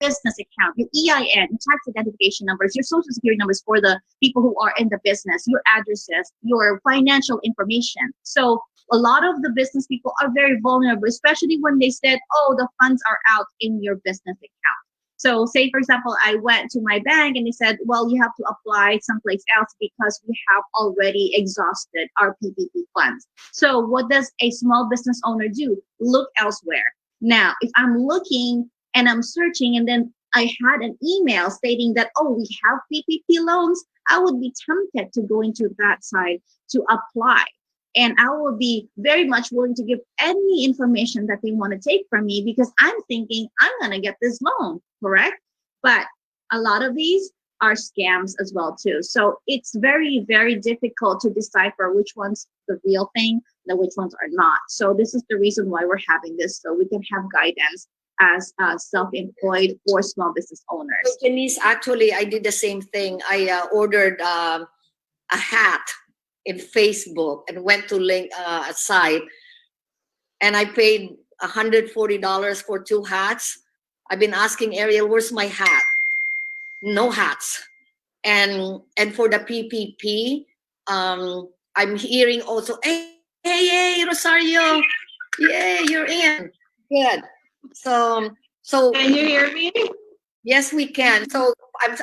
business account, your EIN, tax identification numbers, your social security numbers for the people who are in the business, your addresses, your financial information. So a lot of the business people are very vulnerable, especially when they said, oh, the funds are out in your business account. So say, for example, I went to my bank and they said, well, you have to apply someplace else because we have already exhausted our PPP funds. So what does a small business owner do? Look elsewhere. Now, if I'm looking and I'm searching and then I had an email stating that, oh, we have PPP loans, I would be tempted to go into that site to apply. And I will be very much willing to give any information that they want to take from me because I'm thinking I'm going to get this loan, correct? But a lot of these are scams as well too. So it's very, very difficult to decipher which one's the real thing and which ones are not. So this is the reason why we're having this, so we can have guidance as self-employed or small business owners. So Janice, actually, I did the same thing. I ordered a hat in Facebook and went to link a site, and I paid $140 for 2 hats. I've been asking Ariel, where's my hat? No hats. And for the PPP, I'm hearing also, hey, Rosario, yay, you're in. Good. So can you hear me? Yes, we can. So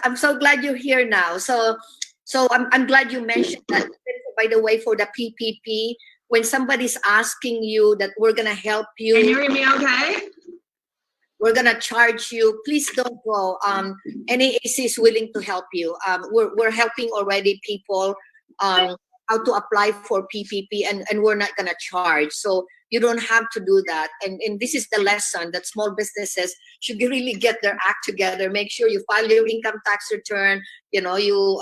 I'm so glad you're here now. So I'm glad you mentioned that. By the way, for the PPP, when somebody's asking you that we're gonna help you, can you hear me okay? We're gonna charge you, please don't go. NAAC is willing to help you. We're helping already people how to apply for PPP, and we're not gonna charge. So you don't have to do that. And this is the lesson that small businesses should really get their act together. Make sure you file your income tax return. You know, you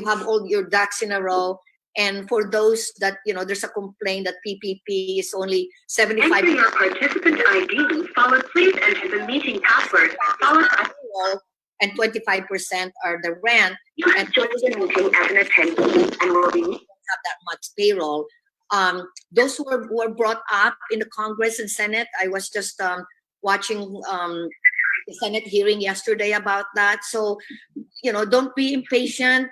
have all your ducks in a row. And for those that, there's a complaint that PPP is only 75%. Enter your participant ID, followed please enter the meeting password, followed by and 25% are the rent. You have joined the meeting as an attendee and will be have that much payroll. Those who were brought up in the Congress and Senate. I was just watching the Senate hearing yesterday about that. So, don't be impatient.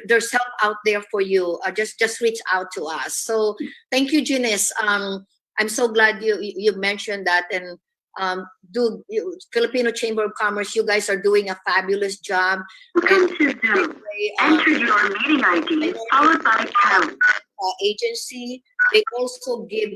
There's help out there for you. Just reach out to us. So thank you, Janice. I'm so glad you mentioned that. And Filipino Chamber of Commerce, you guys are doing a fabulous job. Welcome to Zoom. Enter your meeting ID, followed by pound. Agency. They also give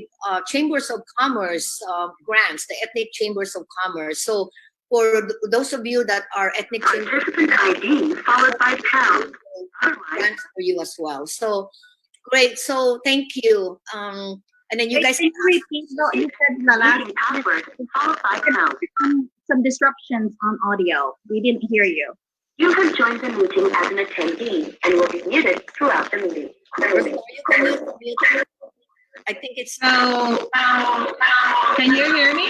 chambers of commerce grants, the ethnic chambers of commerce. So for those of you that are ethnic participant ID followed by pound, grants for you as well. So great. So thank you. And then you guys can repeat what you said in the last password followed by pound. Some disruptions on audio. We didn't hear you. You have joined the meeting as an attendee and will be muted throughout the meeting. I think it's so. Can you hear me?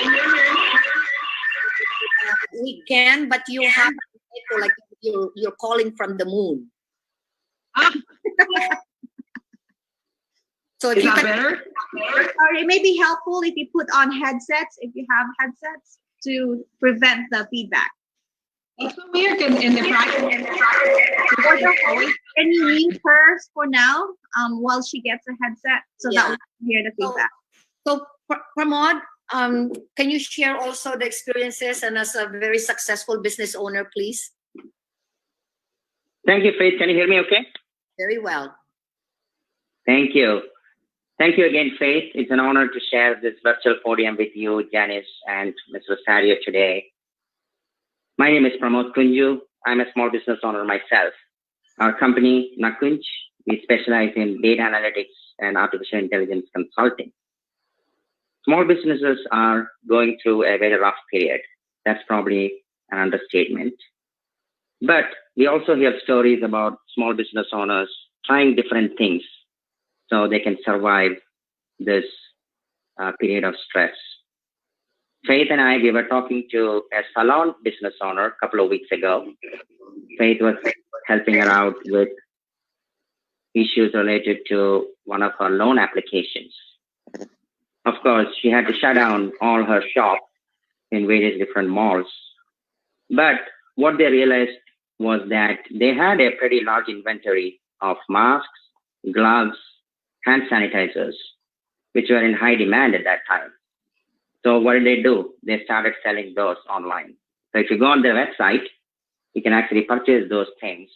We can, but you have like you're calling from the moon. So if is you that can, better? Or it may be helpful if you put on headsets, if you have headsets, to prevent the feedback. It's so weird in the practice. Can you mute her for now while she gets a headset so that we can hear the feedback? So Pramod, can you share also the experiences and as a very successful business owner, please? Thank you, Faith. Can you hear me okay? Very well. Thank you. Thank you again, Faith. It's an honor to share this virtual podium with you, Janice, and Ms. Rosario today. My name is Pramod Kunju. I'm a small business owner myself. Our company, Nakunj, we specialize in data analytics and artificial intelligence consulting. Small businesses are going through a very rough period. That's probably an understatement. But we also hear stories about small business owners trying different things so they can survive this period of stress. Faith and I, we were talking to a salon business owner a couple of weeks ago. Faith was helping her out with issues related to one of her loan applications. Of course, she had to shut down all her shops in various different malls But what they realized was that they had a pretty large inventory of masks, gloves, hand sanitizers, which were in high demand at that time. So what did they do? They started selling those online. So if you go on their website, you can actually purchase those things.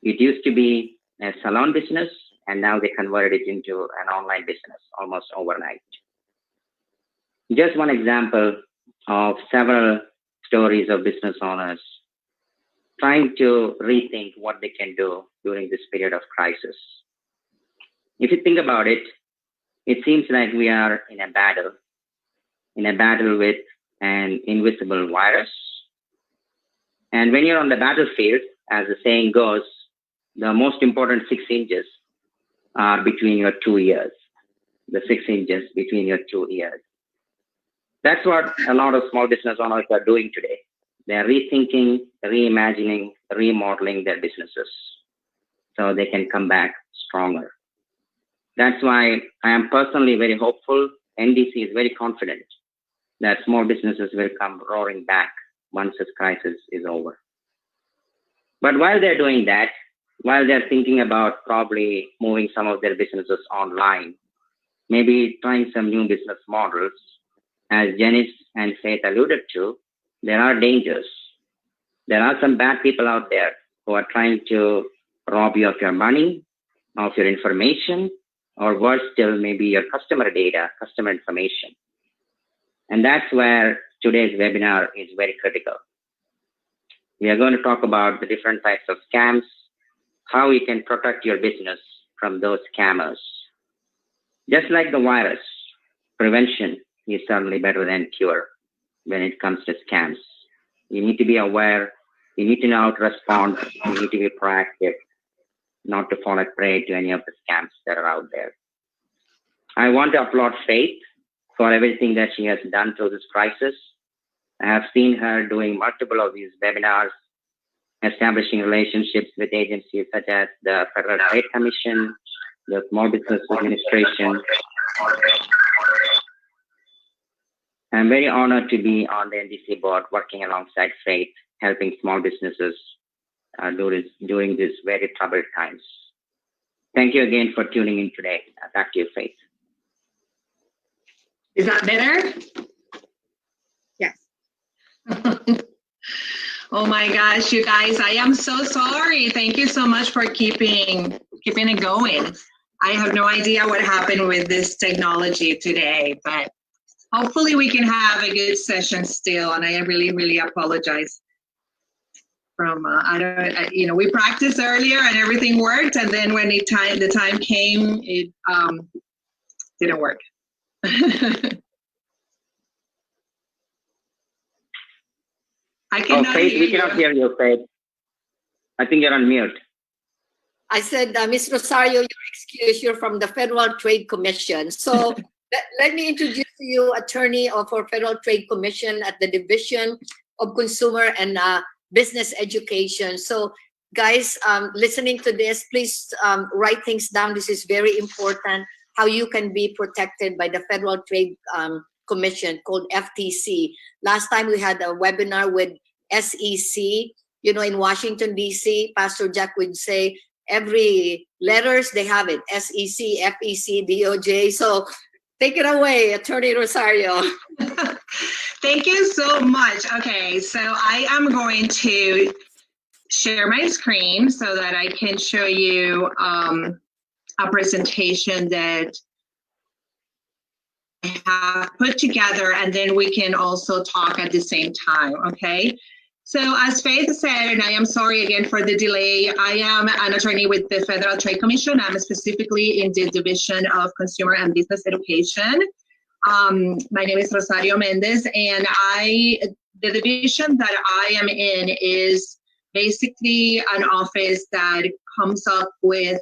It used to be a salon business, and now they converted it into an online business almost overnight. Just one example of several stories of business owners trying to rethink what they can do during this period of crisis. If you think about it, it seems like we are in a battle with an invisible virus. And when you're on the battlefield, as the saying goes, the most important 6 inches are between your 2 ears, the 6 inches between your 2 ears. That's what a lot of small business owners are doing today. They're rethinking, reimagining, remodeling their businesses so they can come back stronger. That's why I am personally very hopeful. NDC is very confident that small businesses will come roaring back once this crisis is over. But while they're doing that, while they're thinking about probably moving some of their businesses online, maybe trying some new business models, as Janice and Faith alluded to, there are dangers. There are some bad people out there who are trying to rob you of your money, of your information, or worse still, maybe your customer data, customer information. And that's where today's webinar is very critical. We are going to talk about the different types of scams, how you can protect your business from those scammers. Just like the virus, prevention is certainly better than cure when it comes to scams. You need to be aware, you need to know how to respond, you need to be proactive, not to fall a prey to any of the scams that are out there. I want to applaud Faith for everything that she has done through this crisis. I have seen her doing multiple of these webinars, establishing relationships with agencies such as the Federal Trade Commission, the Small Business Administration. I'm very honored to be on the NDC board working alongside Faith, helping small businesses during these very troubled times. Thank you again for tuning in today. Back to you, Faith. Is that better? Yes. Oh my gosh, you guys, I am so sorry. Thank you so much for keeping it going. I have no idea what happened with this technology today, but hopefully we can have a good session still. And I really, really apologize. We practiced earlier and everything worked, and then when the time came, it didn't work. I cannot Faith, hear we cannot hear you, Faith. I think you're on mute. I said, Ms. Rosario, you're excused. You're from the Federal Trade Commission. So let me introduce to you attorney for Federal Trade Commission at the Division of Consumer and Business Education. So guys, listening to this, please write things down. This is very important, how you can be protected by the Federal Trade Commission called FTC. Last time we had a webinar with SEC, in Washington, D.C., Pastor Jack would say, every letters, they have it, SEC, FEC, DOJ. So take it away, Attorney Rosario. Thank you so much. Okay, so I am going to share my screen so that I can show you a presentation that I have put together, and then we can also talk at the same time, okay? So as Faith said, and I am sorry again for the delay, I am an attorney with the Federal Trade Commission. I'm specifically in the Division of Consumer and Business Education. My name is Rosario Mendez, and the division that I am in is basically an office that comes up with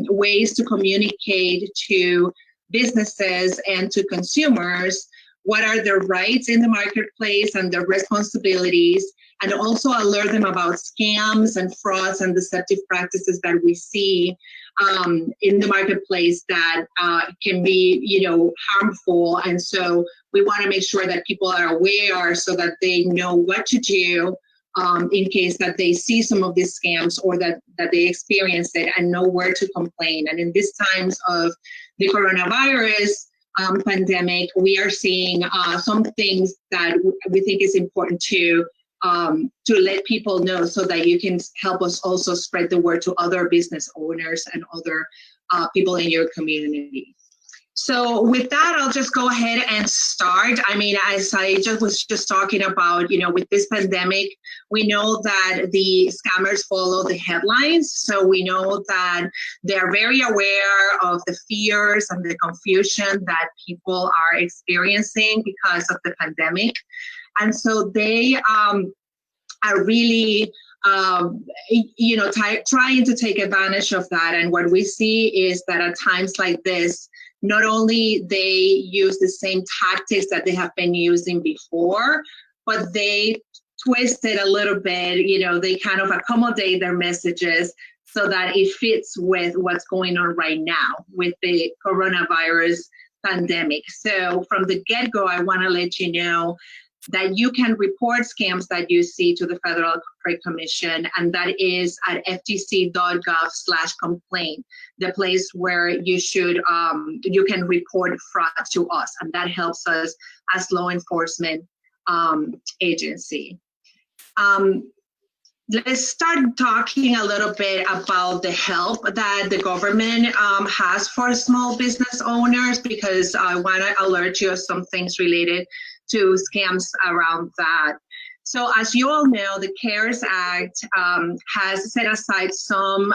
ways to communicate to businesses and to consumers what are their rights in the marketplace and their responsibilities, and also alert them about scams and frauds and deceptive practices that we see in the marketplace that can be, harmful. And so we want to make sure that people are aware so that they know what to do in case that they see some of these scams or that they experience it and know where to complain. And in these times of the coronavirus pandemic, we are seeing some things that we think is important to let people know so that you can help us also spread the word to other business owners and other people in your community. So with that, I'll just go ahead and start. I mean, as I was just talking about, with this pandemic, we know that the scammers follow the headlines. So we know that they're very aware of the fears and the confusion that people are experiencing because of the pandemic. And so they are really trying to take advantage of that. And what we see is that at times like this, not only they use the same tactics that they have been using before, but they twist it a little bit, they kind of accommodate their messages so that it fits with what's going on right now with the coronavirus pandemic. So from the get-go, I want to let you know that you can report scams that you see to the Federal Trade Commission, and that is at ftc.gov/complaint, the place where you can report fraud to us, and that helps us as law enforcement agency. Let's start talking a little bit about the help that the government has for small business owners, because I want to alert you of some things related to scams around that. So as you all know, the CARES Act has set aside some,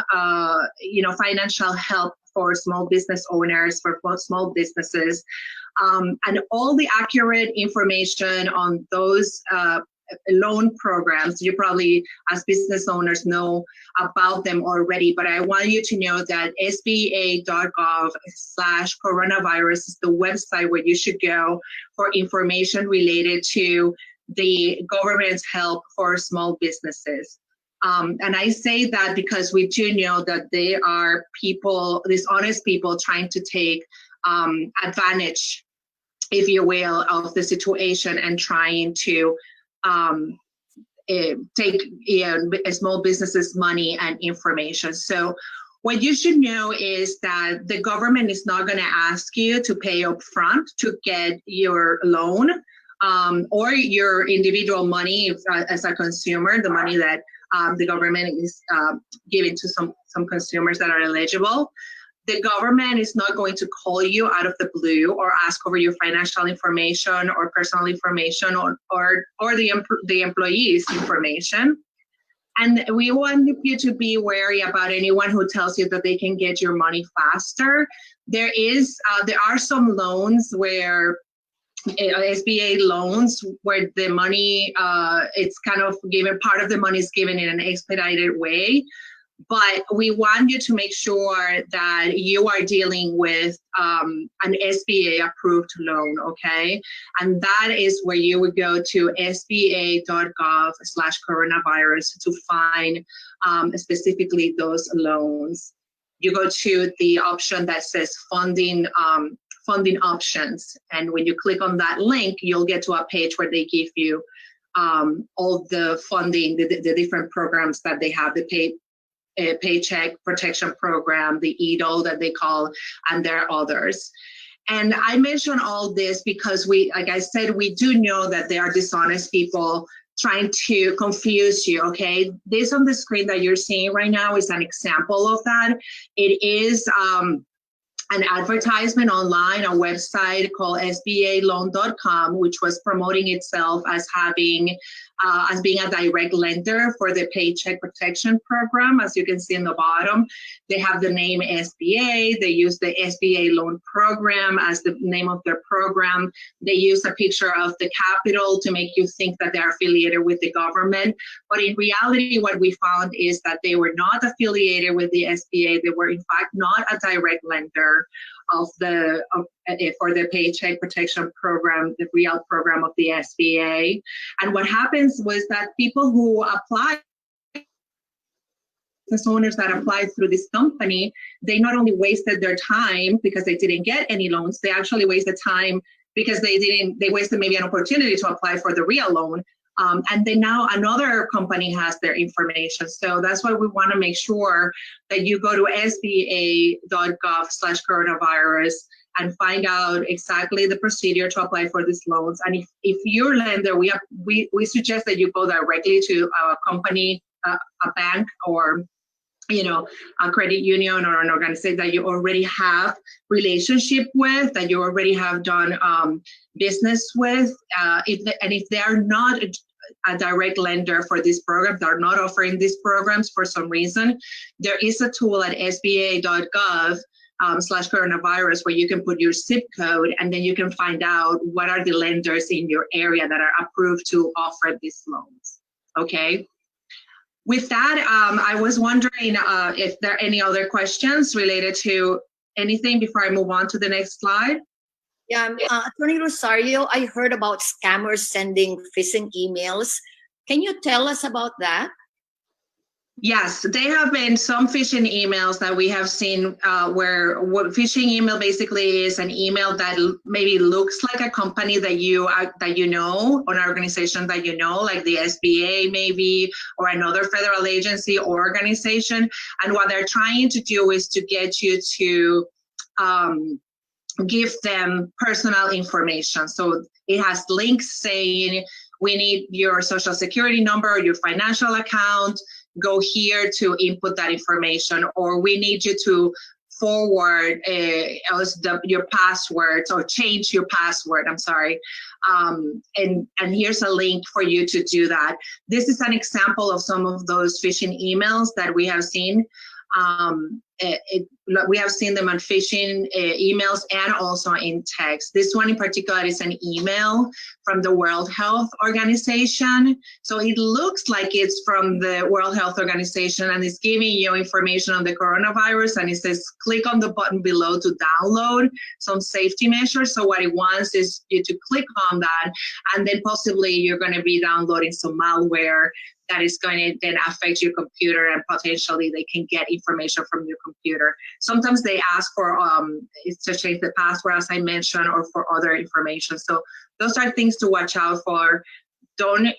financial help for small business owners, for small businesses, and all the accurate information on those loan programs. You probably, as business owners, know about them already, but I want you to know that sba.gov/coronavirus is the website where you should go for information related to the government's help for small businesses. And I say that because we do know that they are people, these honest people, trying to take advantage, if you will, of the situation and trying to take small businesses' money and information. So what you should know is that the government is not going to ask you to pay up front to get your loan or your individual money as a consumer, the money that the government is giving to some consumers that are eligible. The government is not going to call you out of the blue or ask over your financial information or personal information or the employee's information. And we want you to be wary about anyone who tells you that they can get your money faster. There are some loans where SBA loans where the money, it's kind of given, part of the money is given in an expedited way. But we want you to make sure that you are dealing with an SBA approved loan, okay? And that is where you would go to sba.gov/coronavirus to find specifically those loans. You go to the option that says funding options. And when you click on that link, you'll get to a page where they give you all the funding, the different programs that they have, the Paycheck Protection Program, the EDO that they call, and there are others. And I mention all this because like I said, we do know that there are dishonest people trying to confuse you, okay? This on the screen that you're seeing right now is an example of that. It is an advertisement online, a website called sbaloan.com, which was promoting itself as being a direct lender for the Paycheck Protection Program. As you can see in the bottom, they have the name SBA. They use the SBA loan program as the name of their program. They use a picture of the Capitol to make you think that they're affiliated with the government. But in reality, what we found is that they were not affiliated with the SBA. They were in fact not a direct lender for the Paycheck Protection Program, the real program of the SBA. And what happens was that people who apply business owners that applied through this company, they not only wasted their time because they didn't get any loans, they actually wasted time because they wasted maybe an opportunity to apply for the real loan. And then now another company has their information. So that's why we want to make sure that you go to sba.gov/coronavirus and find out exactly the procedure to apply for these loans. And if your lender, we suggest that you go directly to a company, a bank, or a credit union or an organization that you already have relationship with, that you already have done business with. If they are not a direct lender for this program, they're not offering these programs for some reason, there is a tool at sba.gov/coronavirus where you can put your zip code, and then you can find out what are the lenders in your area that are approved to offer these loans. Okay. With that, I was wondering if there are any other questions related to anything before I move on to the next slide. Yeah, Attorney Rosario, I heard about scammers sending phishing emails. Can you tell us about that? Yes, there have been some phishing emails that we have seen where what phishing email basically is an email that maybe looks like a company that you know, or an organization that you know, like the SBA maybe, or another federal agency or organization. And what they're trying to do is to get you to give them personal information. So it has links saying, we need your social security number, your financial account, go here to input that information, or we need you to forward your passwords or change your password, I'm sorry. And here's a link for you to do that. This is an example of some of those phishing emails that we have seen. We have seen them on phishing emails and also in text. This one in particular is an email from the World Health Organization. So it looks like it's from the World Health Organization, and it's giving you information on the coronavirus, and it says click on the button below to download some safety measures. So what it wants is you to click on that, and then possibly you're going to be downloading some malware that is going to then affect your computer, and potentially they can get information from your computer. Sometimes they ask for to change the password, as I mentioned, or for other information. So those are things to watch out for. Don't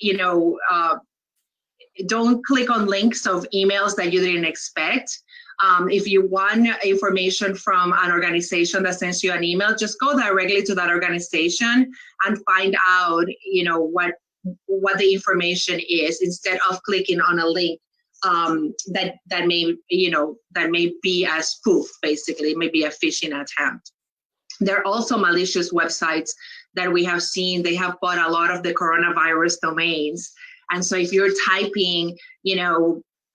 click on links of emails that you didn't expect. If you want information from an organization that sends you an email, just go directly to that organization and find out, what the information is, instead of clicking on a link that may be a spoof, basically, maybe a phishing attempt. There are also malicious websites that we have seen. They have bought a lot of the coronavirus domains. And so if you're typing,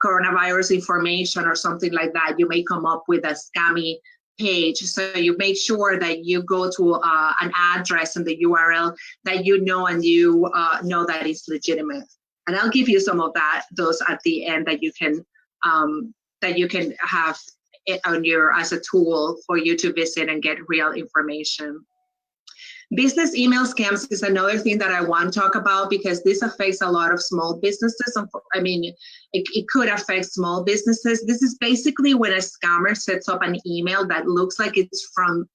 coronavirus information or something like that, you may come up with a scammy page. So you make sure that you go to an address and the URL that you know, and you know that is legitimate. And I'll give you some of those at the end that you can have it on as a tool for you to visit and get real information. Business email scams is another thing that I want to talk about, because this affects a lot of small businesses. I mean, it could affect small businesses. This is basically when a scammer sets up an email that looks like it's from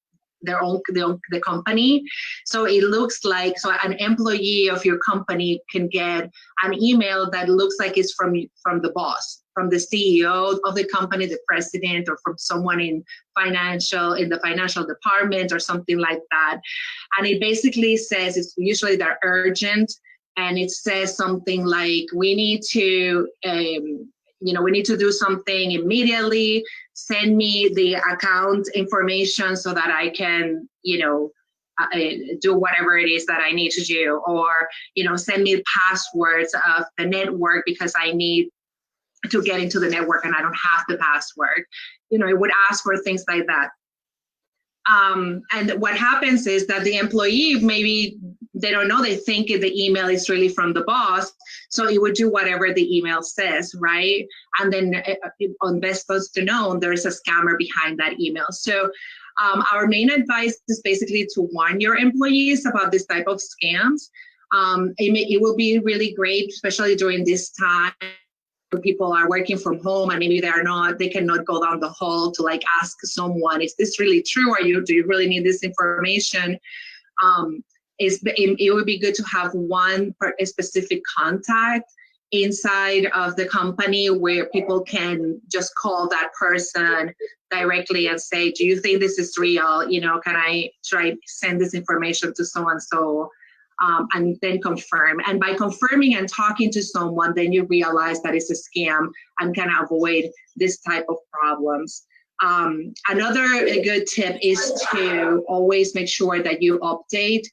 the company. So it looks like, so an employee of your company can get an email that looks like it's from the boss, from the CEO of the company, the president, or from someone in the financial department or something like that. And it basically says, it's usually they're urgent, and it says something like, we need to do something immediately. Send me the account information so that I can, do whatever it is that I need to do, or, send me passwords of the network because I need to get into the network and I don't have the password. It would ask for things like that. And what happens is that the employee, maybe they don't know, they think the email is really from the boss, so it would do whatever the email says, right? And then on best post to know, there's a scammer behind that email. So our main advice is basically to warn your employees about this type of scams. It will be really great, especially during this time, people are working from home and maybe they cannot go down the hall to like ask someone, is this really true? Do you really need this information? It would be good to have a specific contact inside of the company where people can just call that person directly and say, do you think this is real? Can I send this information to so-and-so? And then confirm. And by confirming and talking to someone, then you realize that it's a scam and can avoid this type of problems. Another good tip is to always make sure that you update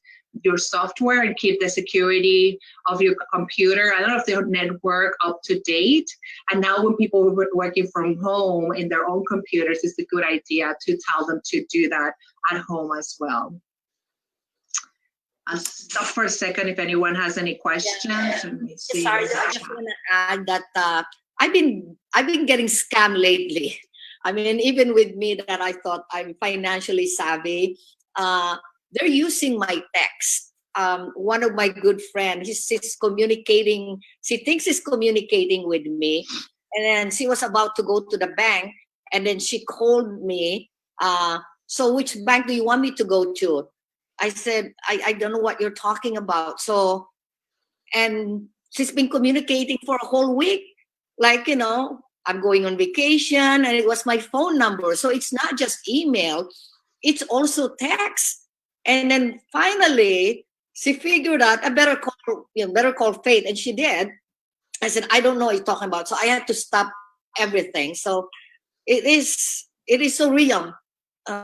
your software and keep the security of your computer, I don't know if the network, up to date. And now when people are working from home in their own computers, it's a good idea to tell them to do that at home as well. I'll stop for a second if anyone has any questions. Let me see. Sorry, I just want to add that I've been getting scammed lately. I mean, even with me that I thought I'm financially savvy, they're using my text. One of my good friends, she's communicating. She thinks she's communicating with me, and then she was about to go to the bank, and then she called me. So which bank do you want me to go to? I said, I don't know what you're talking about. So, and she's been communicating for a whole week. Like, I'm going on vacation, and it was my phone number. So it's not just email, it's also text. And then finally, she figured out, I better call Faith. And she did. I said, I don't know what you're talking about. So I had to stop everything. So it is so real.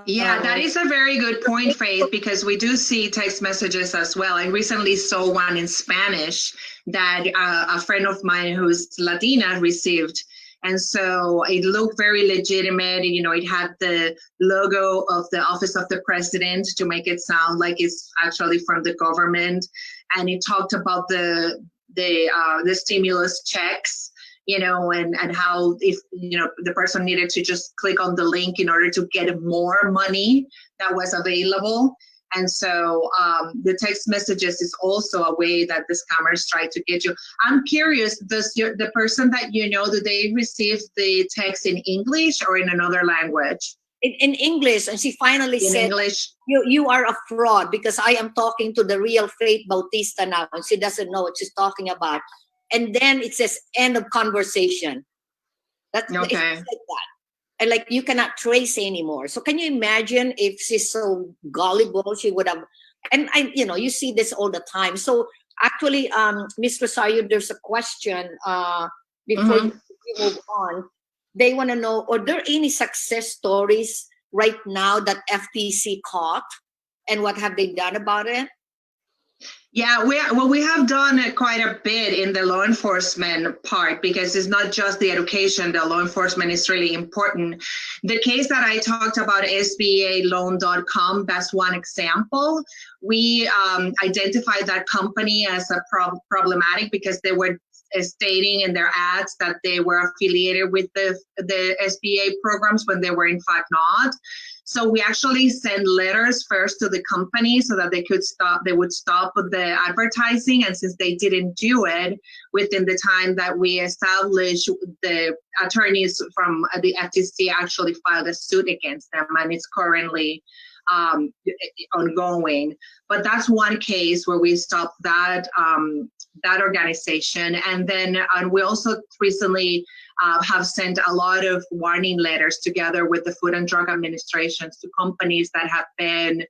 Yeah, that is a very good point, Faith, because we do see text messages as well. I recently saw one in Spanish that a friend of mine who's Latina received. And so it looked very legitimate. It had the logo of the Office of the President to make it sound like it's actually from the government. And it talked about the stimulus checks, and how if, the person needed to just click on the link in order to get more money that was available. And so the text messages is also a way that the scammers try to get you. I'm curious, does the person that do they receive the text in English or in another language? In English, and she finally said, English. You are a fraud because I am talking to the real Faith Bautista now, and she doesn't know what she's talking about. And then it says end of conversation. That's okay. Like that. And like you cannot trace anymore. So can you imagine if she's so gullible, she would have, and you see this all the time. So actually, Ms. Rosario, there's a question before you move on. They want to know, are there any success stories right now that FTC caught, and what have they done about it? Yeah, we have done quite a bit in the law enforcement part, because it's not just the education. The law enforcement is really important. The case that I talked about, SBAloan.com, that's one example. We identified that company as a problematic because they were stating in their ads that they were affiliated with the SBA programs when they were in fact not. So we actually send letters first to the company so that they would stop the advertising. And since they didn't do it within the time that we established, the attorneys from the FTC actually filed a suit against them, and it's currently ongoing. But that's one case where we stopped that organization. And then we also recently have sent a lot of warning letters together with the Food and Drug Administration to companies that have been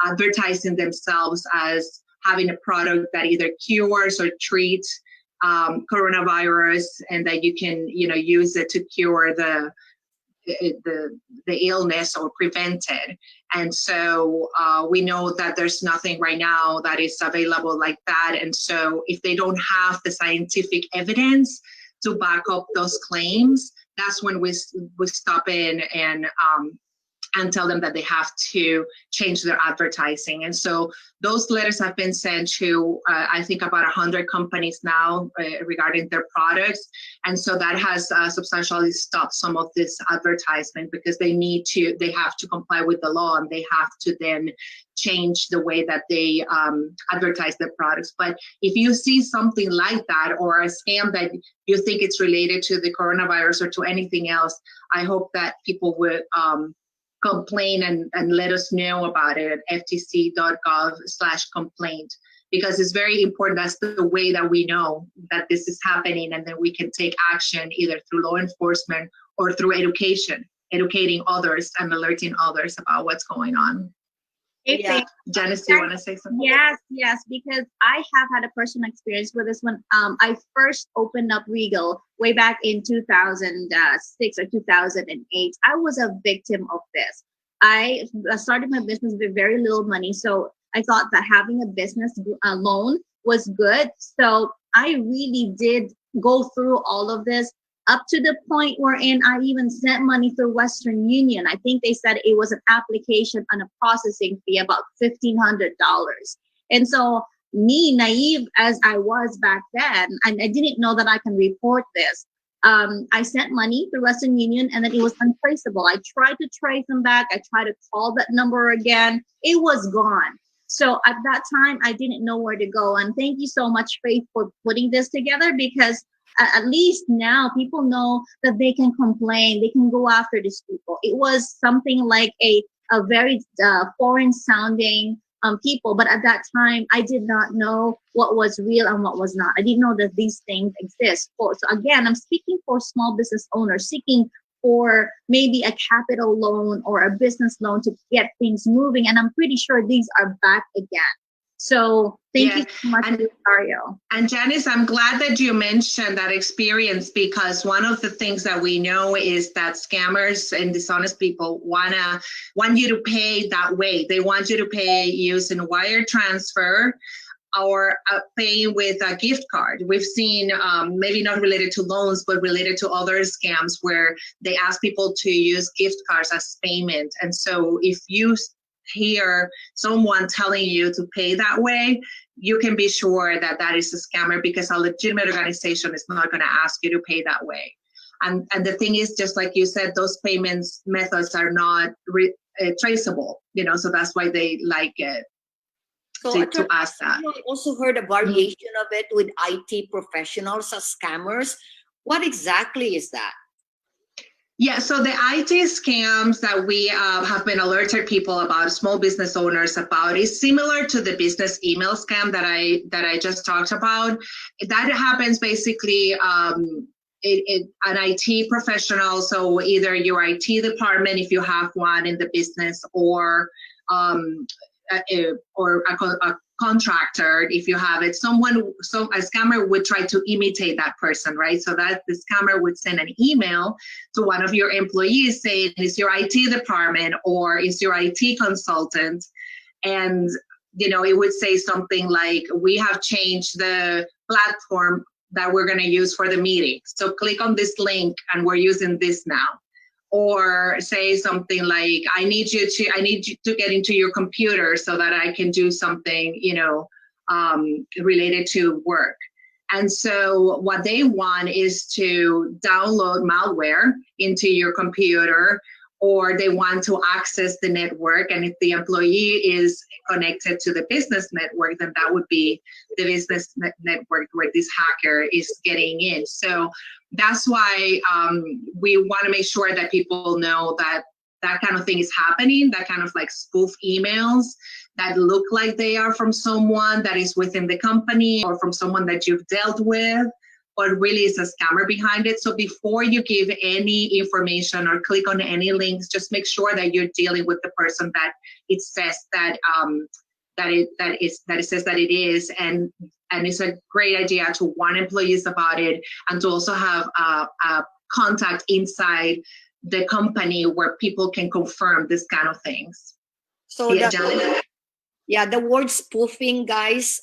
advertising themselves as having a product that either cures or treats coronavirus, and that you can use it to cure the illness or prevent it. And so we know that there's nothing right now that is available like that. And so if they don't have the scientific evidence to back up those claims, that's when we stop in and and tell them that they have to change their advertising. And so those letters have been sent to, I think, about 100 companies now regarding their products. And so that has substantially stopped some of this advertisement, because they have to comply with the law, and they have to then change the way that they advertise their products. But if you see something like that, or a scam that you think it's related to the coronavirus or to anything else, I hope that people would complain and let us know about it at ftc.gov/complaint, because it's very important. That's the way that we know that this is happening, and then we can take action either through law enforcement or through educating others and alerting others about what's going on. Yeah. Janice, do you want to say something? Yes, because I have had a personal experience with this when I first opened up Regal way back in 2006 or 2008. I was a victim of this. I started my business with very little money, so I thought that having a business loan was good. So I really did go through all of this, up to the point wherein I even sent money through Western Union. I think they said it was an application and a processing fee about $1,500. And so, me, naive as I was back then, and I didn't know that I can report this. I sent money through Western Union, and then it was untraceable. I tried to trace them back. I tried to call that number again. It was gone. So at that time, I didn't know where to go. And thank you so much, Faith, for putting this together, because at least now people know that they can complain, they can go after these people. It was something like a very foreign sounding people, but at that time I did not know what was real and what was not. I didn't know that these things exist. So again, I'm speaking for small business owners seeking for maybe a capital loan or a business loan to get things moving, and I'm pretty sure these are back again. So thank you so much, Rosario. And Janice, I'm glad that you mentioned that experience, because one of the things that we know is that scammers and dishonest people want you to pay that way. They want you to pay using wire transfer or paying with a gift card. We've seen, maybe not related to loans, but related to other scams where they ask people to use gift cards as payment. And so if you hear someone telling you to pay that way, you can be sure that that is a scammer, because a legitimate organization is not going to ask you to pay that way. And the thing is, just like you said, those payments methods are not traceable, so that's why they like it. So to ask that. I also heard a variation of it with IT professionals as scammers. What exactly is that? Yeah, so the IT scams that we have been alerted people about, small business owners about, is similar to the business email scam that I just talked about. That happens basically an IT professional, so either your IT department, if you have one in the business, or a contractor, if you have it. So a scammer would try to imitate that person, right? So that the scammer would send an email to one of your employees saying, is your IT department or is your IT consultant? And, it would say something like, we have changed the platform that we're going to use for the meeting. So click on this link and we're using this now. Or say something like, I need you to get into your computer so that I can do something, related to work. And so what they want is to download malware into your computer, or they want to access the network. And if the employee is connected to the business network, then that would be the business network where this hacker is getting in. So that's why we want to make sure that people know that that kind of thing is happening, that kind of like spoof emails that look like they are from someone that is within the company or from someone that you've dealt with, but really is a scammer behind it. So before you give any information or click on any links, just make sure that you're dealing with the person that it says that it says that it is, and it's a great idea to warn employees about it, and to also have a contact inside the company where people can confirm this kind of things. So the word spoofing, guys,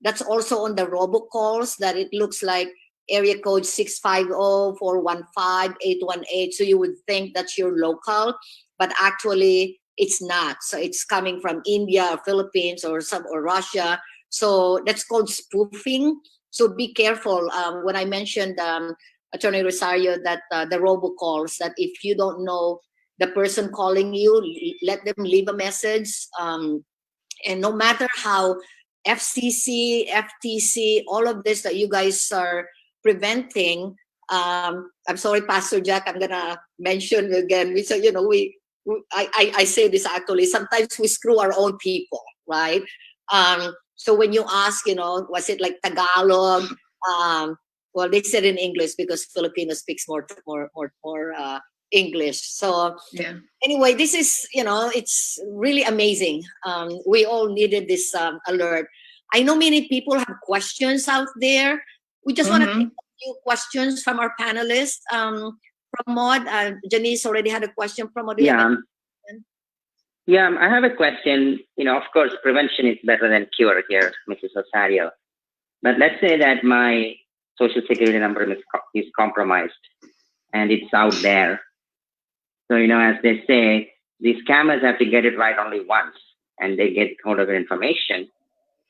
that's also on the robocalls, that it looks like area code 650-415-818. So you would think that's your local. but actually it's not. So it's coming from India or Philippines or Russia. So that's called spoofing. So be careful. When I mentioned, Attorney Rosario, that the robocalls, that if you don't know the person calling you, let them leave a message. And no matter how FCC, FTC, all of this that you guys are preventing, I'm sorry, Pastor Jack, I'm gonna mention again. We say, I say this actually. Sometimes we screw our own people, right? So when you ask, was it like Tagalog? Well, they said in English because Filipino speaks more English. So Yeah. anyway, this is, it's really amazing. We all needed this alert. I know many people have questions out there. We just want to take a few questions from our panelists. From Maud, Janice already had a question. From Maud, Yeah, I have a question. Of course, prevention is better than cure here, Mrs. Rosario. But let's say that my social security number is compromised and it's out there. So, as they say, these scammers have to get it right only once and they get hold of your information.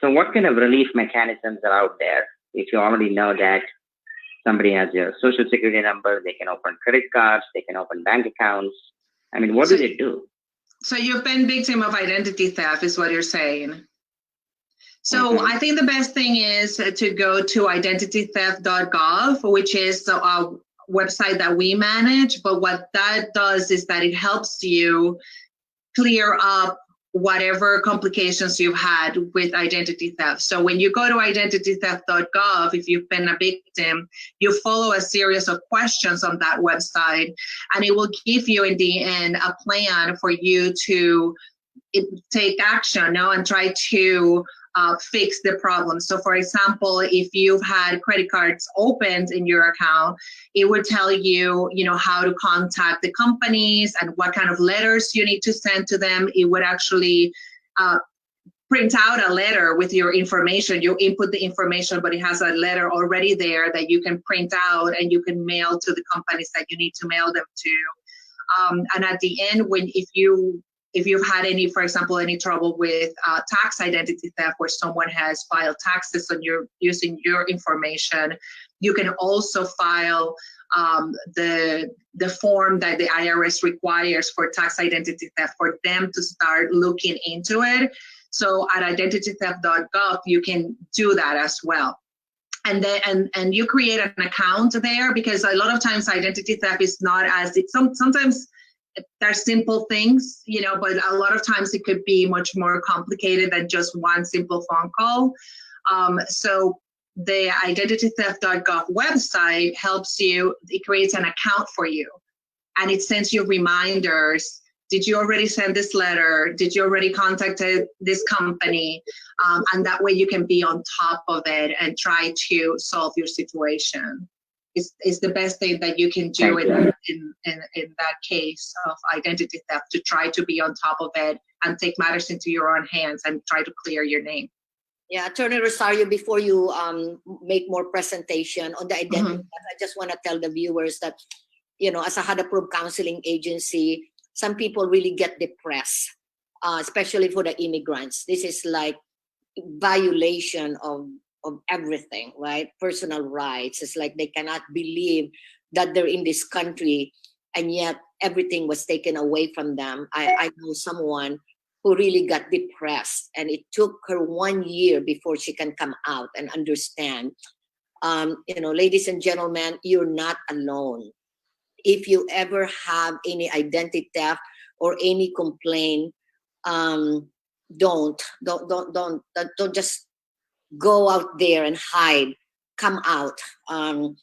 So what kind of relief mechanisms are out there? If you already know that somebody has your social security number, they can open credit cards, they can open bank accounts. I mean, what do they do? So you've been victim of identity theft is what you're saying. So I think the best thing is to go to identitytheft.gov, which is a website that we manage. But what that does is that it helps you clear up whatever complications you've had with identity theft. So when you go to identitytheft.gov, if you've been a victim, you follow a series of questions on that website, and it will give you in the end a plan for you to take action now and try to fix the problem. So for example, if you've had credit cards opened in your account, it would tell you, how to contact the companies and what kind of letters you need to send to them. It would actually print out a letter with your information. You input the information, but it has a letter already there that you can print out and you can mail to the companies that you need to mail them to. And at the end, if you've had for example, any trouble with tax identity theft where someone has filed taxes on using your information, you can also file the form that the IRS requires for tax identity theft for them to start looking into it. So at identitytheft.gov, you can do that as well. And then and you create an account there, because a lot of times identity theft is not as sometimes they're simple things, but a lot of times it could be much more complicated than just one simple phone call. So the identitytheft.gov website helps you. It creates an account for you, and it sends you reminders. Did you already send this letter? Did you already contact this company? And that way you can be on top of it and try to solve your situation. Is the best thing that you can do in that case of identity theft, to try to be on top of it and take matters into your own hands and try to clear your name. Yeah, Attorney Rosario, before you make more presentation on the identity theft, I just want to tell the viewers that, as a HADA-approved counseling agency, some people really get depressed, especially for the immigrants. This is like violation of everything, right? Personal rights. It's like they cannot believe that they're in this country and yet everything was taken away from them. I know someone who really got depressed, and it took her 1 year before she can come out and understand. Ladies and gentlemen, you're not alone. If you ever have any identity theft or any complaint, don't just go out there and hide. Come out. I'm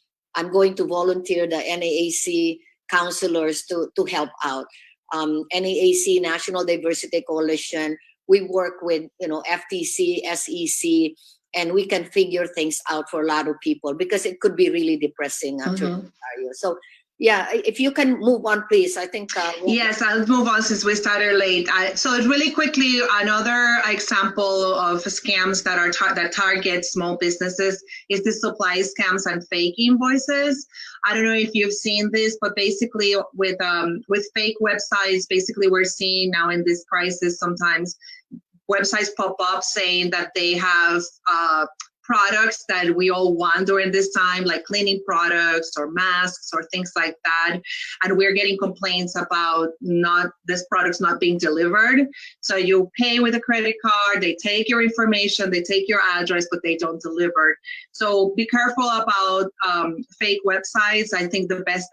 going to volunteer the NAAC counselors to help out. NAAC, National Diversity Coalition, we work with FTC, SEC, and we can figure things out for a lot of people, because it could be really depressing after scenario. So Yeah, if you can move on, please. I think. Yes, I'll move on since we started late. So really quickly, another example of scams that are that target small businesses is the supply scams and fake invoices. I don't know if you've seen this, but basically with fake websites, basically we're seeing now in this crisis sometimes websites pop up saying that they have products that we all want during this time, like cleaning products or masks or things like that. And we're getting complaints about this product's not being delivered. So you pay with a credit card, they take your information, they take your address, but they don't deliver. So be careful about fake websites. I think the best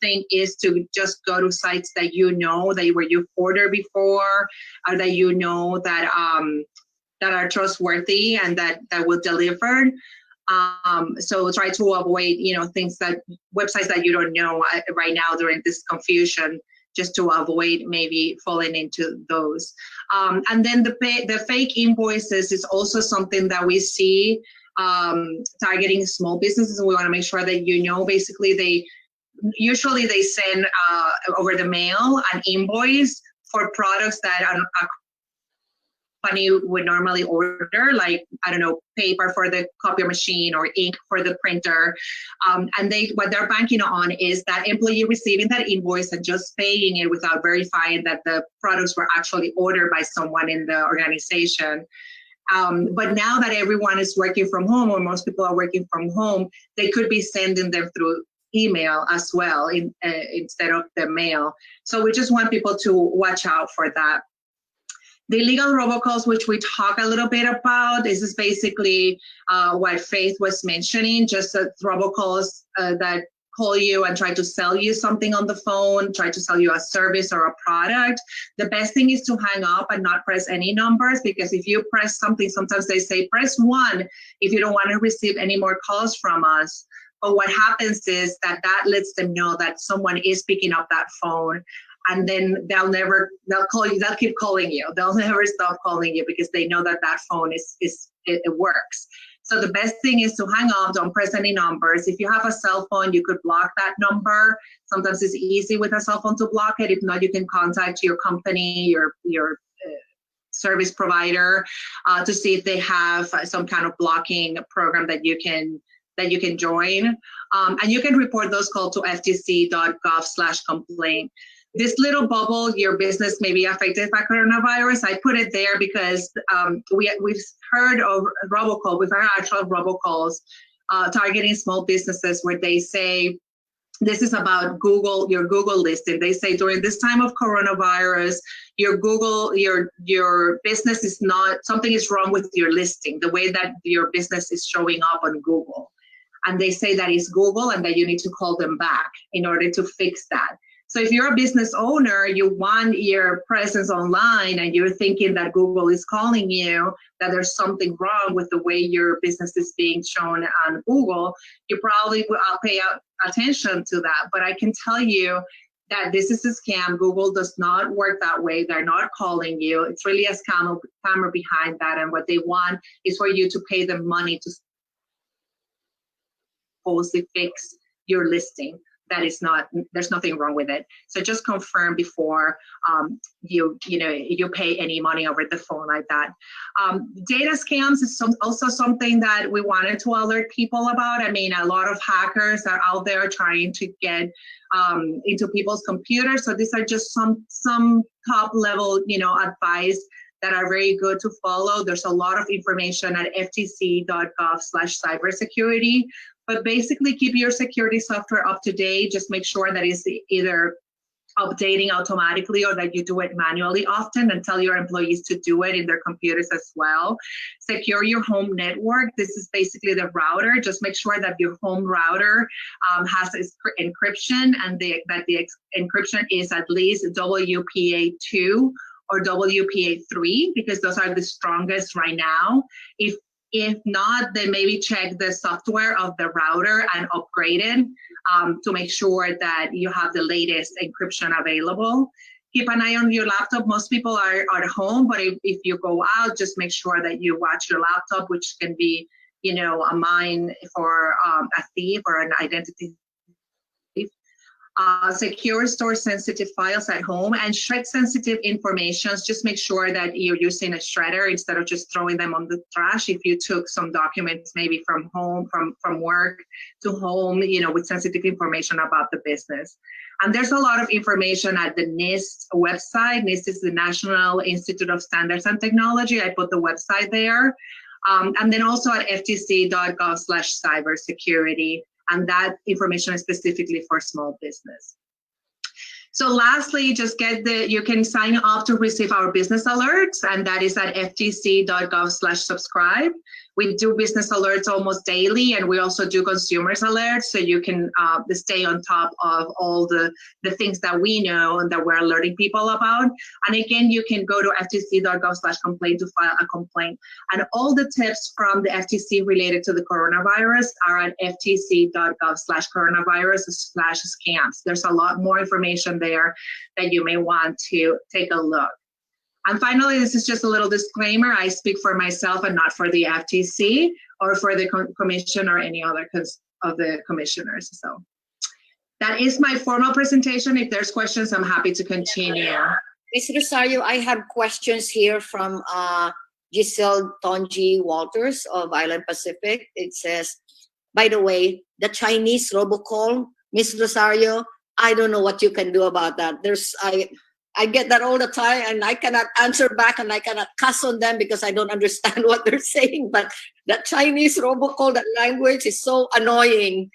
thing is to just go to sites that you know where you've ordered before, or that you know that are trustworthy and that will deliver. So try to avoid, things websites that you don't know right now during this confusion, just to avoid maybe falling into those. And then the fake invoices is also something that we see targeting small businesses. And we want to make sure that, basically they send over the mail an invoice for products that are company would normally order, like, I don't know, paper for the copier machine or ink for the printer. And what they're banking on is that employee receiving that invoice and just paying it without verifying that the products were actually ordered by someone in the organization. But now that everyone is working from home, or most people are working from home, they could be sending them through email as well instead of the mail. So we just want people to watch out for that. The illegal robocalls, which we talk a little bit about, this is basically what Faith was mentioning, just robocalls that call you and try to sell you something on the phone, try to sell you a service or a product. The best thing is to hang up and not press any numbers, because if you press something, sometimes they say press 1 if you don't want to receive any more calls from us. But what happens is that lets them know that someone is picking up that phone. And then they'll call you, they'll keep calling you. They'll never stop calling you because they know that phone it works. So the best thing is to hang up, don't press any numbers. If you have a cell phone, you could block that number. Sometimes it's easy with a cell phone to block it. If not, you can contact your company, your service provider to see if they have some kind of blocking program that you can join. And you can report those calls to ftc.gov/complaint. This little bubble, your business may be affected by coronavirus. I put it there because we've heard of robocall. We've heard actual robocalls targeting small businesses where they say, this is about Google, your Google listing. They say during this time of coronavirus, your business is not, something is wrong with your listing, the way that your business is showing up on Google. And they say that is Google and that you need to call them back in order to fix that. So if you're a business owner, you want your presence online and you're thinking that Google is calling you, that there's something wrong with the way your business is being shown on Google, you probably will pay attention to that. But I can tell you that this is a scam. Google does not work that way. They're not calling you. It's really a scammer behind that. And what they want is for you to pay them money to supposedly fix your listing. That is not, there's nothing wrong with it. So just confirm before you pay any money over the phone like that. Data scams is also something that we wanted to alert people about. I mean, a lot of hackers are out there trying to get into people's computers. So these are just some top level, advice that are very good to follow. There's a lot of information at ftc.gov/cybersecurity. But basically keep your security software up to date. Just make sure that it's either updating automatically or that you do it manually often, and tell your employees to do it in their computers as well. Secure your home network. This is basically the router. Just make sure that your home router has encryption, and that the encryption is at least WPA2 or WPA3, because those are the strongest right now. If not, then maybe check the software of the router and upgrade it to make sure that you have the latest encryption available. Keep an eye on your laptop. Most people are at home, but if you go out, just make sure that you watch your laptop, which can be, a mine for a thief or an identity thief. secure store sensitive files at home, and shred sensitive information. Just make sure that you're using a shredder instead of just throwing them on the trash. If you took some documents maybe from home, from work to home, with sensitive information about the business. And there's a lot of information at the NIST website. NIST is the National Institute of Standards and Technology. I put the website there. And then also at ftc.gov/cybersecurity. And that information is specifically for small business. So lastly, you can sign up to receive our business alerts, and that is at ftc.gov/subscribe. We do business alerts almost daily, and we also do consumers alerts, so you can stay on top of all the things that we know and that we're alerting people about. And again, you can go to ftc.gov/complaint to file a complaint. And all the tips from the FTC related to the coronavirus are at ftc.gov/coronavirus/scams. There's a lot more information there that you may want to take a look. And finally, this is just a little disclaimer. I speak for myself and not for the FTC or for the commission or any other of the commissioners. So that is my formal presentation. If there's questions, I'm happy to continue. Ms. Rosario, I have questions here from Giselle Tonji Walters of Island Pacific. It says, by the way, the Chinese robocall, Ms. Rosario, I don't know what you can do about that. I get that all the time, and I cannot answer back, and I cannot cuss on them because I don't understand what they're saying. But that Chinese robocall, that language is so annoying.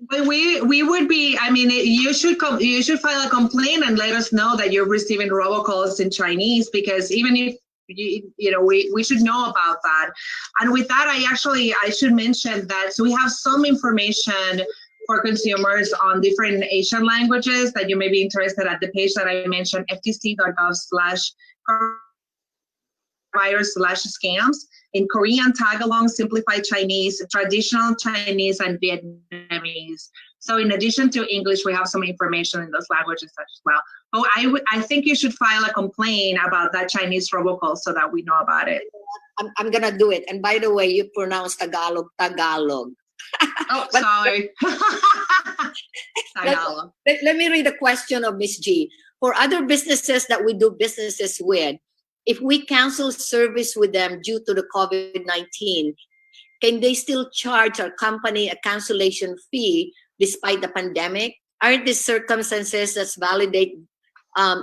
But we would be, you should file a complaint and let us know that you're receiving robocalls in Chinese, because even if we should know about that. And with that, I should mention that, so we have some information for consumers on different Asian languages that you may be interested at the page that I mentioned, ftc.gov/coronavirus/scams, in Korean, Tagalog, Simplified Chinese, Traditional Chinese, and Vietnamese. So in addition to English, we have some information in those languages as well. But I think you should file a complaint about that Chinese robocall so that we know about it. I'm gonna do it. And by the way, you pronounce Tagalog. Oh, sorry. Let me read a question of Ms. G. For other businesses that we do businesses with, if we cancel service with them due to the COVID-19, can they still charge our company a cancellation fee despite the pandemic? Aren't these circumstances that validate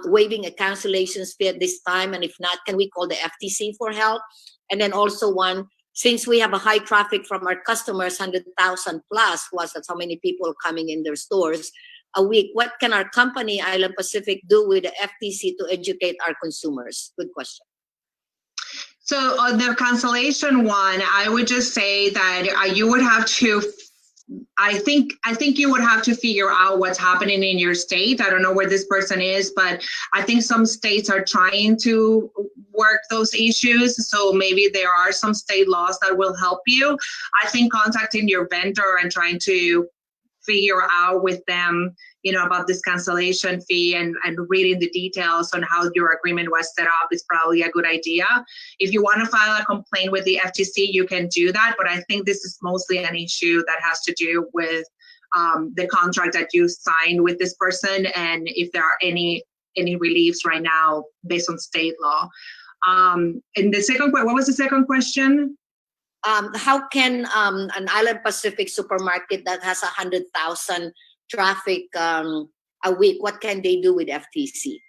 waiving a cancellation fee at this time? And if not, can we call the FTC for help? And then also one, since we have a high traffic from our customers, 100,000 plus, that's how many people coming in their stores a week, what can our company, Island Pacific, do with the FTC to educate our consumers? Good question. So on the cancellation one, I would just say that you would have to, I think you would have to figure out what's happening in your state. I don't know where this person is, but I think some states are trying to work those issues. So maybe there are some state laws that will help you. I think contacting your vendor and trying to figure out with them, about this cancellation fee and reading the details on how your agreement was set up is probably a good idea. If you want to file a complaint with the FTC, you can do that. But I think this is mostly an issue that has to do with the contract that you signed with this person, and if there are any reliefs right now based on state law. And the second, what was the second question? How can an Island Pacific supermarket that has 100,000 traffic a week, what can they do with FTC?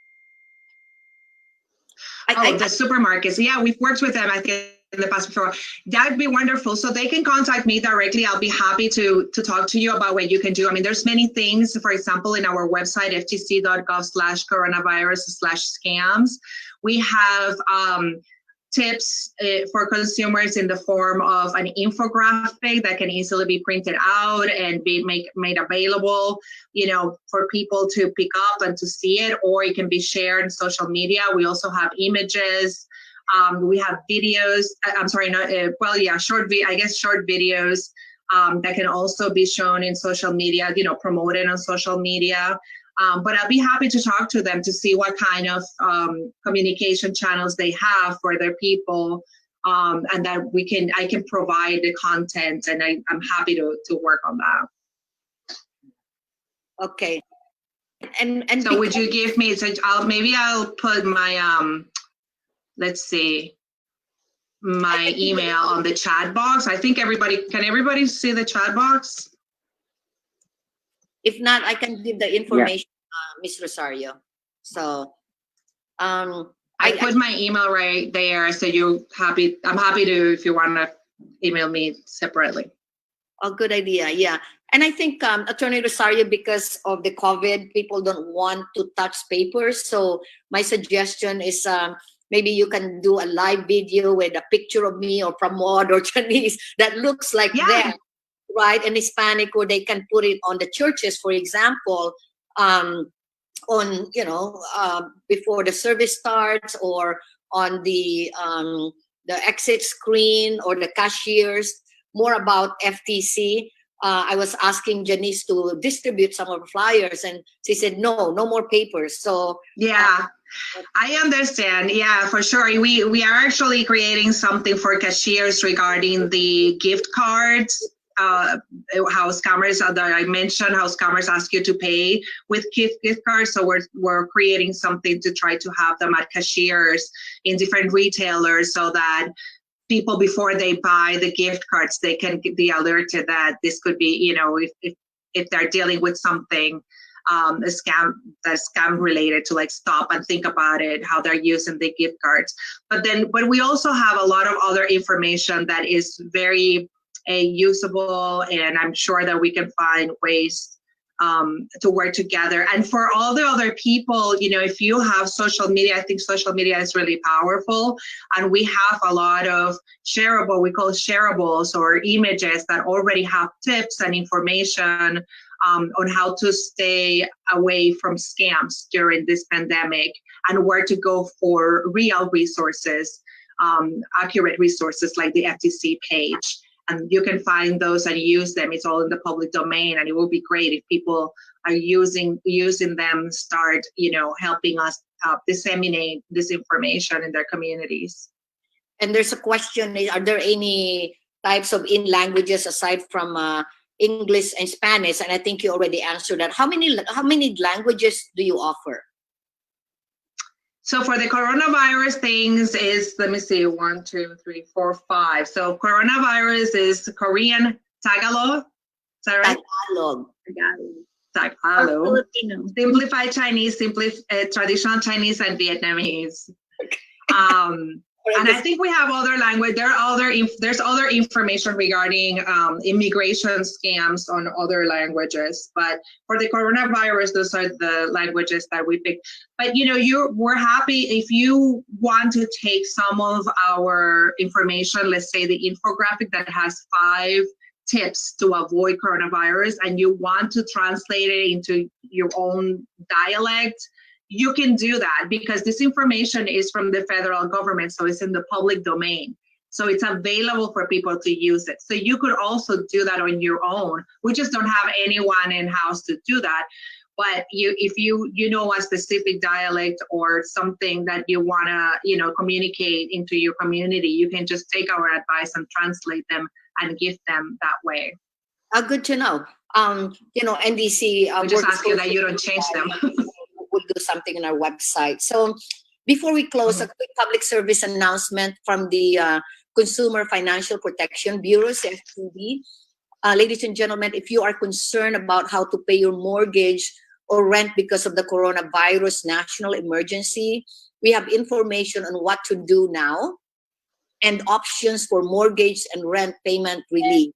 The supermarkets. Yeah, we've worked with them, I think, in the past before. That'd be wonderful. So they can contact me directly. I'll be happy to talk to you about what you can do. There's many things, for example, in our website, ftc.gov/coronavirus/scams. We have tips for consumers in the form of an infographic that can easily be printed out and be made available, for people to pick up and to see it, or it can be shared in social media. We also have images. We have videos. Short videos that can also be shown in social media, promoted on social media. But I'll be happy to talk to them to see what kind of communication channels they have for their people, and that I can provide the content, and I'm happy to work on that. Okay. And So would you give me, so I'll put my, let's see, my email on the chat box. I think can everybody see the chat box? if not, I can give the information, Ms. Rosario. So, I put my email right there, so I'm happy to, if you want to email me separately. a good idea, yeah. And I think, Attorney Rosario, because of the COVID, people don't want to touch papers. So my suggestion is maybe you can do a live video with a picture of me or Pramod or Janice that looks like them, right? In Hispanic, where they can put it on the churches, for example, on, before the service starts, or on the exit screen, or the cashiers, more about FTC. I was asking Janice to distribute some of the flyers, and she said, no more papers. So yeah, I understand. Yeah, for sure. We are actually creating something for cashiers regarding the gift cards. How scammers, I mentioned how scammers ask you to pay with gift cards. So we're creating something to try to have them at cashiers in different retailers, so that people, before they buy the gift cards, they can be alerted that this could be, if they're dealing with something, a scam related, to like stop and think about it, how they're using the gift cards. But we also have a lot of other information that is very usable, and I'm sure that we can find ways to work together. And for all the other people, if you have social media, I think social media is really powerful, and we have a lot of we call shareables, or images that already have tips and information on how to stay away from scams during this pandemic, and where to go for real resources, accurate resources like the FTC page. And you can find those and use them. It's all in the public domain, and it will be great if people are using them, start, helping us disseminate this information in their communities. And there's a question, are there any types of languages aside from English and Spanish? And I think you already answered that. How many languages do you offer? So for the coronavirus things is, let me see, 1, 2, 3, 4, 5. So coronavirus is Korean, Tagalog. Is that right? Tagalog. Simplified Chinese, traditional Chinese, and Vietnamese. And I think we have other language. There's other information regarding immigration scams on other languages. But for the coronavirus, those are the languages that we picked. But we're happy if you want to take some of our information, let's say the infographic that has 5 tips to avoid coronavirus, and you want to translate it into your own dialect, you can do that, because this information is from the federal government, so it's in the public domain. So it's available for people to use it. So you could also do that on your own. We just don't have anyone in-house to do that. But if you know a specific dialect or something that you want to communicate into your community, you can just take our advice and translate them and give them that way. Good to know. NDC. We just ask you that you don't change them. We'll do something on our website. So before we close, a quick public service announcement from the Consumer Financial Protection Bureau, CFPB. Ladies and gentlemen, if you are concerned about how to pay your mortgage or rent because of the coronavirus national emergency, we have information on what to do now and options for mortgage and rent payment relief.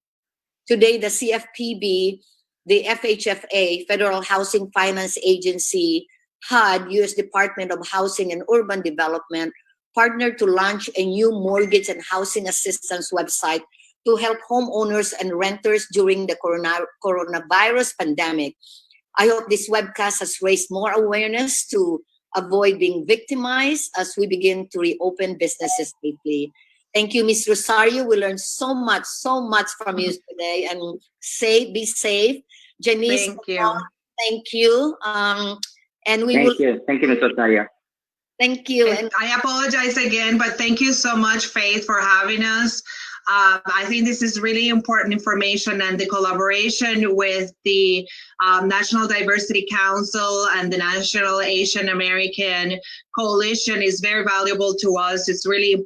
Today, the CFPB, the FHFA, Federal Housing Finance Agency, HUD, U.S. Department of Housing and Urban Development, partnered to launch a new mortgage and housing assistance website to help homeowners and renters during the coronavirus pandemic. I hope this webcast has raised more awareness to avoid being victimized as we begin to reopen businesses safely. Thank you, Ms. Rosario. We learned so much from you today. And be safe. Janice, thank you. Thank you. Thank you, Ms. Rosario. Thank you. And I apologize again, but thank you so much, Faith, for having us. I think this is really important information, and the collaboration with the National Diversity Council and the National Asian American Coalition is very valuable to us. It's really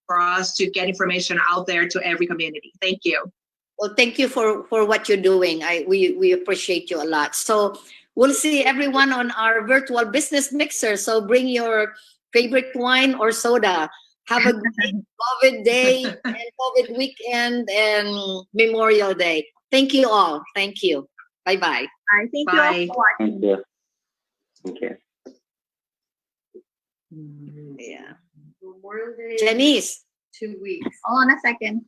for us to get information out there to every community. Thank you. Well, thank you for what you're doing. We appreciate you a lot. So we'll see everyone on our virtual business mixer. So bring your favorite wine or soda. Have a great COVID day and COVID weekend and Memorial Day. Thank you all. Thank you. Bye-bye. All right, thank Bye. you all for watching. Thank you. Yeah. Memorial Day. Janice. 2 weeks. Hold on a second.